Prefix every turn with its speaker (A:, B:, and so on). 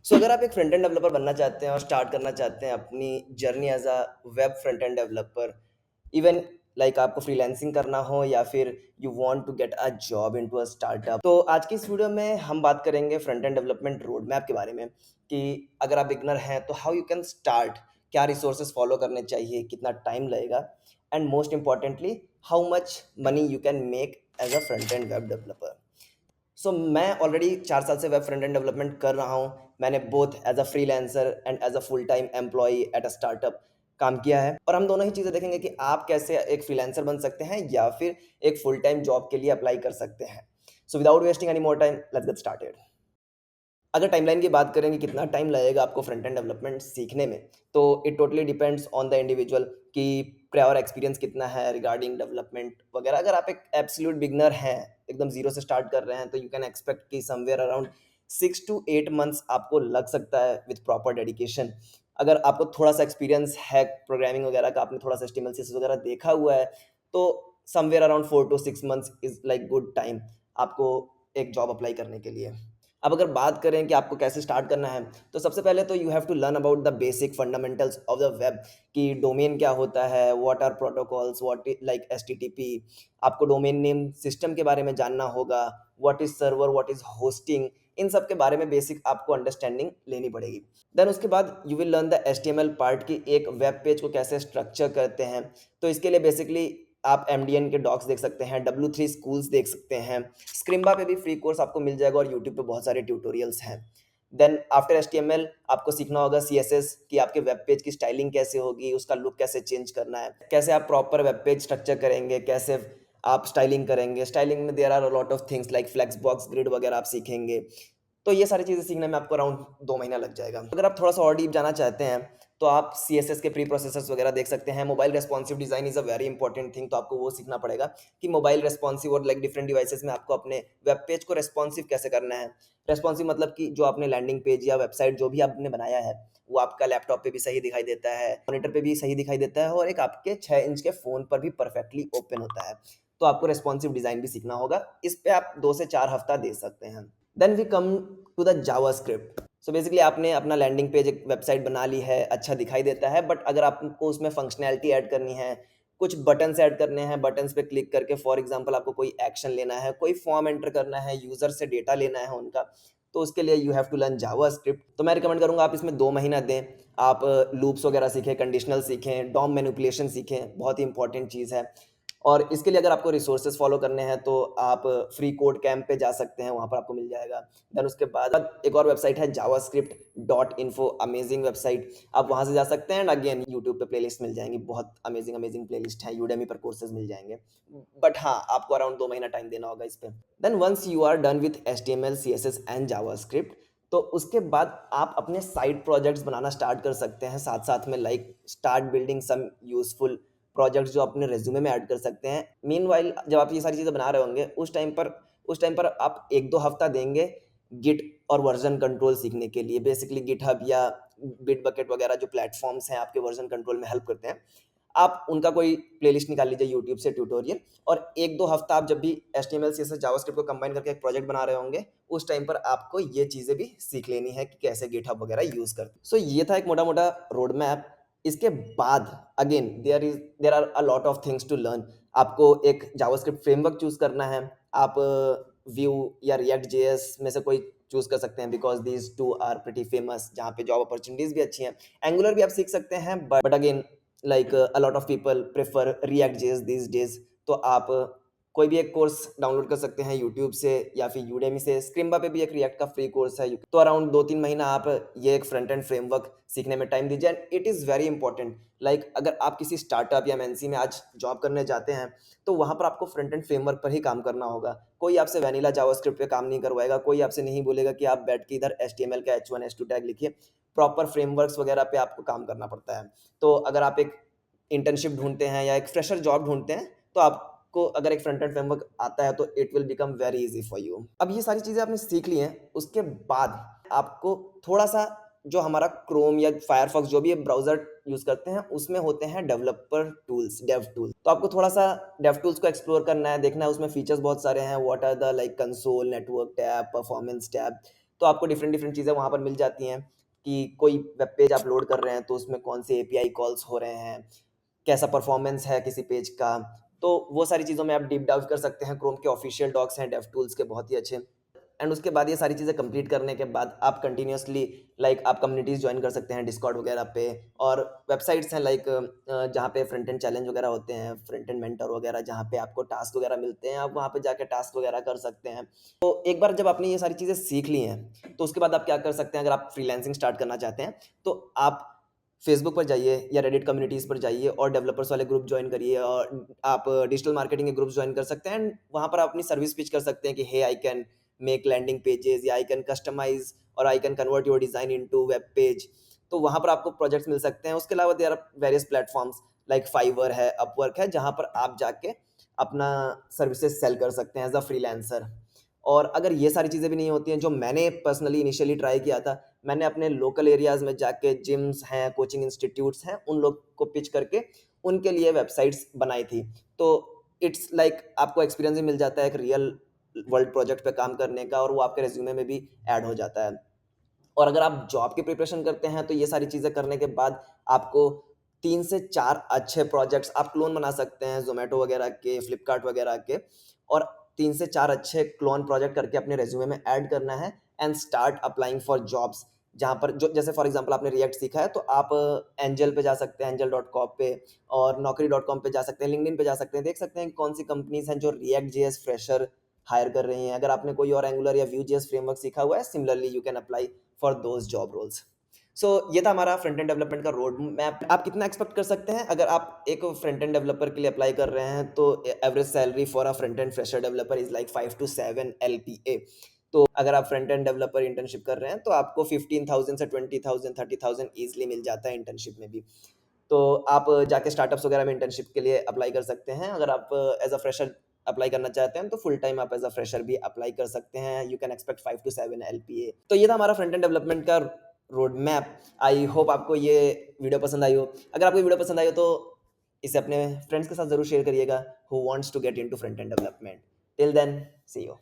A: अगर आप एक फ्रंट एंड डेवलपर बनना चाहते हैं और स्टार्ट करना चाहते हैं अपनी journey as a web front end developer, even like आपको फ्रीलांसिंग करना हो या फिर you want to get a job into a startup, तो आज की इस वीडियो में हम बात करेंगे front end development road map के बारे में कि अगर आप बिगनर हैं तो हाउ यू कैन स्टार्ट, क्या रिसोर्सेज फॉलो करने चाहिए, कितना टाइम लगेगा, and most importantly how much money you can make as a front end web developer. मैं ऑलरेडी 4 साल से वेब फ्रंट एंड डेवलपमेंट कर रहा हूँ। मैंने both as a freelancer and as a full time employee at a startup काम किया है और हम दोनों ही चीज़ें देखेंगे कि आप कैसे एक फ्रीलांसर बन सकते हैं या फिर एक फुल टाइम जॉब के लिए अप्लाई कर सकते हैं। Without wasting any more time, let's get started. अगर टाइमलाइन की बात करें कि कितना टाइम लगेगा आपको फ्रंट एंड डेवलपमेंट सीखने में, तो it totally depends on the individual कि प्रायर एक्सपीरियंस कितना है रिगार्डिंग डेवलपमेंट वगैरह। अगर आप एक एब्सोल्यूट बिगनर हैं, एकदम जीरो से स्टार्ट कर रहे हैं, तो यू कैन एक्सपेक्ट कि समवेयर अराउंड 6 to 8 मंथ्स आपको लग सकता है विथ प्रॉपर डेडिकेशन। अगर आपको थोड़ा सा एक्सपीरियंस है प्रोग्रामिंग वगैरह का, आपने थोड़ा सा HTML CSS वगैरह देखा हुआ है, तो somewhere around 4 to 6 months is like good time आपको एक जॉब अप्लाई करने के लिए। अब अगर बात करें कि आपको कैसे स्टार्ट करना है, तो सबसे पहले तो you have to learn about the basic fundamentals of the web कि डोमेन क्या होता है, what are protocols, what is like HTTP. आपको डोमेन नेम सिस्टम के बारे में जानना होगा, what is server, what is hosting, इन सब के बारे में बेसिक आपको अंडरस्टैंडिंग लेनी पड़ेगी। देन उसके बाद you will learn the HTML part की एक वेब पेज को कैसे स्ट्रक्चर करते हैं। तो इसके लिए बेसिकली आप MDN के डॉक्स देख सकते हैं, W3 स्कूल्स देख सकते हैं, स्क्रिम्बा पे भी फ्री कोर्स आपको मिल जाएगा और यूट्यूब पे बहुत सारे ट्यूटोरियल्स हैं। देन आफ्टर HTML आपको सीखना होगा CSS कि आपके वेब पेज की स्टाइलिंग कैसे होगी, उसका लुक कैसे चेंज करना है, कैसे आप प्रॉपर वेब पेज स्ट्रक्चर करेंगे, कैसे आप स्टाइलिंग करेंगे। स्टाइलिंग में there are a lot of things like flex box, grid वगैरह आप सीखेंगे। तो ये सारी चीज़ें सीखने में आपको अराउंड 2 महीना लग जाएगा। अगर आप थोड़ा सा और डीप जाना चाहते हैं, तो आप CSS के प्री प्रोसेसर्स वगैरह देख सकते हैं। Mobile responsive design is a very important thing, तो आपको वो सीखना पड़ेगा कि मोबाइल रेस्पॉन्सिव और लाइक डिफरेंट डिवाइसेस में आपको अपने वेब पेज को रेस्पॉन्सिव कैसे करना है। रेस्पॉन्सिव मतलब कि जो आपने लैंडिंग पेज या वेबसाइट जो भी आपने बनाया है, वो आपका लैपटॉप पे भी सही दिखाई देता है, मॉनिटर पे भी सही दिखाई देता है और एक आपके 6 इंच के फ़ोन पर भी परफेक्टली ओपन होता है। तो आपको रेस्पॉन्सिव डिज़ाइन भी सीखना होगा। इस पे आप 2 से 4 हफ्ता दे सकते हैं। Then we come to the JavaScript. Basically आपने अपना लैंडिंग पेज, एक वेबसाइट बना ली है, अच्छा दिखाई देता है, बट अगर आपको उसमें फंक्शनैलिटी ऐड करनी है, कुछ बटन्स ऐड करने हैं, बटन्स पे क्लिक करके फॉर एग्जांपल आपको कोई एक्शन लेना है, कोई फॉर्म एंटर करना है, यूज़र से डेटा लेना है उनका, तो उसके लिए you have to learn JavaScript. तो मैं रिकमेंड करूँगा आप इसमें 2 महीना दें। आप लूप्स वगैरह सीखें, कंडीशनल सीखें, डॉम मैनिपुलेशन सीखें, बहुत ही इंपॉर्टेंट चीज़ है। और इसके लिए अगर आपको रिसोर्सेज फॉलो करने हैं, तो आप फ्री कोड कैंप पे जा सकते हैं, वहाँ पर आपको मिल जाएगा। देन उसके बाद एक और वेबसाइट है javascript.info, अमेजिंग वेबसाइट। आप वहाँ से जा सकते हैं एंड अगेन यूट्यूब पे प्लेलिस्ट मिल जाएंगी, बहुत अमेजिंग अमेजिंग प्लेलिस्ट है। यूडेमी पर कोर्सेज मिल जाएंगे, बट हाँ, आपको अराउंड 2 महीना टाइम देना होगा इस पे। Then once you are done with HTML CSS and JavaScript, तो उसके बाद आप अपने साइड प्रोजेक्ट्स बनाना स्टार्ट कर सकते हैं साथ साथ में, like start building some useful projects जो अपने रेज्यूमे में ऐड कर सकते हैं। मीनवाइल जब आप ये सारी चीज़ें बना रहे होंगे, उस टाइम पर आप 1-2 हफ्ता देंगे गिट और वर्जन कंट्रोल सीखने के लिए। बेसिकली गिटहब या बिटबकेट वगैरह जो प्लेटफॉर्म्स हैं आपके वर्जन कंट्रोल में हेल्प करते हैं, आप उनका कोई प्लेलिस्ट निकाल लीजिए यूट्यूब से ट्यूटोरियल, और 1-2 हफ्ता आप जब भी HTML CSS जावास्क्रिप्ट को कंबाइन करके एक प्रोजेक्ट बना रहे होंगे, उस टाइम पर आपको ये चीज़ें भी सीख लेनी है कि कैसे गिटहब वगैरह यूज़ करते हैं। ये था एक मोटा-मोटा रोड मैप। इसके बाद again there are a lot of things to learn. आपको एक जावास्क्रिप्ट फ्रेमवर्क चूज़ करना है। आप व्यू या रिएक्ट जेएस में से कोई चूज़ कर सकते हैं, because these 2 are pretty famous, जहाँ पे जॉब अपॉर्च्युनिटीज़ भी अच्छी हैं। एंगुलर भी आप सीख सकते हैं, but again like a lot of people prefer react JS these days. तो आप कोई भी एक कोर्स डाउनलोड कर सकते हैं यूट्यूब से या फिर यूडेमी से। स्क्रिम्बा पे भी एक रिएक्ट का फ्री कोर्स है। तो अराउंड 2-3 महीना आप ये एक फ्रंट एंड फ्रेमवर्क सीखने में टाइम दीजिए, and it is very important. Like अगर आप किसी स्टार्टअप या एमएनसी में आज जॉब करने जाते हैं, तो वहाँ पर आपको फ्रंट एंड फ्रेमवर्क पर ही काम करना होगा। कोई आपसे वैनिला जावास्क्रिप्ट पे काम नहीं करवाएगा, कोई आपसे नहीं बोलेगा कि आप बैठ के इधर HTML का H1 H2 टैग लिखिए। प्रॉपर फ्रेमवर्क्स वगैरह पे आपको काम करना पड़ता है। तो अगर आप एक इंटर्नशिप ढूँढते हैं या एक फ्रेशर जॉब ढूँढते हैं, तो आपको अगर एक फ्रंट एंड फ्रेमवर्क आता है, तो it will become very easy for you. अब ये सारी चीज़ें आपने सीख ली हैं, उसके बाद आपको थोड़ा-सा जो हमारा क्रोम या फायरफॉक्स जो भी ये ब्राउज़र यूज़ करते हैं, उसमें होते हैं डेवलपर टूल्स, डेव टूल्स। तो आपको थोड़ा-सा डेव टूल्स को एक्सप्लोर करना है, देखना है उसमें फीचर्स बहुत सारे हैं। What are the like console, network tab, performance tab, तो आपको डिफरेंट डिफरेंट चीज़ें वहाँ पर मिल जाती हैं कि कोई वेब पेज आप लोड कर रहे हैं तो उसमें कौन से एपीआई कॉल्स हो रहे हैं, कैसा परफॉर्मेंस है किसी पेज का। तो वो सारी चीज़ों में आप डीप डाइव कर सकते हैं। क्रोम के ऑफिशियल डॉक्स हैं डेव टूल्स के बहुत ही अच्छे। एंड उसके बाद ये सारी चीज़ें कंप्लीट करने के बाद आप कंटिन्यूअसली आप कम्युनिटीज़ ज्वाइन कर सकते हैं डिस्कॉर्ड वगैरह पे। और वेबसाइट्स हैं जहाँ पे फ्रंट एंड चैलेंज वगैरह होते हैं, फ्रंट एंड मेंटर वगैरह, जहाँ पे आपको टास्क वगैरह मिलते हैं, आप वहाँ पे जाके टास्क वगैरह कर सकते हैं। तो एक बार जब आपने ये सारी चीज़ें सीख ली हैं, तो उसके बाद आप क्या कर सकते हैं, अगर आप फ्रीलांसिंग स्टार्ट करना चाहते हैं, तो आप फेसबुक पर जाइए या रेडिट कम्युनिटीज़ पर जाइए और डेवलपर्स वाले ग्रुप जॉइन करिए, और आप डिजिटल मार्केटिंग के ग्रुप जॉइन कर सकते हैं। एंड वहाँ पर आप अपनी सर्विस पिच कर सकते हैं कि hey I can make landing pages, या आई कैन कस्टमाइज और I can convert your design into web page. तो वहाँ पर आपको प्रोजेक्ट्स मिल सकते हैं। उसके अलावा there are various platforms like Fiverr है, अपवर्क है, जहाँ पर आप जाके अपना सर्विसेज सेल कर सकते हैं एज अ फ्रीलांसर। और अगर ये सारी चीज़ें भी नहीं होती हैं, जो मैंने पर्सनली इनिशियली ट्राई किया था, मैंने अपने लोकल एरियाज़ में जाके जिम्स हैं, कोचिंग इंस्टीट्यूट्स हैं, उन लोग को पिच करके उनके लिए वेबसाइट्स बनाई थी। तो इट्स आपको एक्सपीरियंस भी मिल जाता है एक रियल वर्ल्ड प्रोजेक्ट पे काम करने का, और वो आपके रिज्यूमे में भी ऐड हो जाता है। और अगर आप जॉब की प्रिपरेशन करते हैं, तो ये सारी चीज़ें करने के बाद आपको 3 से 4 अच्छे प्रोजेक्ट्स आप क्लोन बना सकते हैं ज़ोमैटो वगैरह के, फ्लिपकार्ट वगैरह के, और 3 से 4 अच्छे क्लोन प्रोजेक्ट करके अपने रिज्यूमे में ऐड करना है and start applying for jobs. जहाँ पर जो जैसे फॉर एग्जांपल आपने रिएक्ट सीखा है, तो आप एंजल पे जा सकते हैं, एंजल.com पे, और नौकरी.com पे जा सकते हैं, लिंक्डइन पे जा सकते हैं, देख सकते हैं कि कौन सी कंपनीज़ हैं जो रिएक्ट जेएस फ्रेशर हायर कर रही हैं। अगर आपने कोई और एंगुलर या व्यू जेएस फ्रेमवर्क सीखा हुआ है, similarly you can apply for those job roles. So ये था हमारा फ्रंट एंड डेवलपमेंट का रोड मैप। आप कितना एक्सपेक्ट कर सकते हैं अगर आप एक फ्रंट एंड डेवलपर के लिए अप्लाई कर रहे हैं, तो average salary for a front and fresher developer is like 5 to 7 LPA। तो अगर आप फ्रंट एंड डेवलपर इंटर्नशिप कर रहे हैं, तो आपको 15,000 से 20,000 30,000 ईजिली मिल जाता है इंटर्नशिप में भी। तो आप जाके स्टार्टअप्स वगैरह में इंटर्नशिप के लिए अप्लाई कर सकते हैं। अगर आप एज अ फ्रेशर अप्लाई करना चाहते हैं, तो फुल टाइम आप एज अ फ्रेशर भी अप्लाई कर सकते हैं। You can expect 5 to 7 LPA। तो ये था हमारा फ्रंट एंड डेवलपमेंट का रोड मैप। आई होप आपको ये वीडियो पसंद आई हो। अगर आपको ये वीडियो पसंद आई हो, तो इसे अपने फ्रेंड्स के साथ ज़रूर शेयर करिएगा who wants to get into front end development. Till then, see you.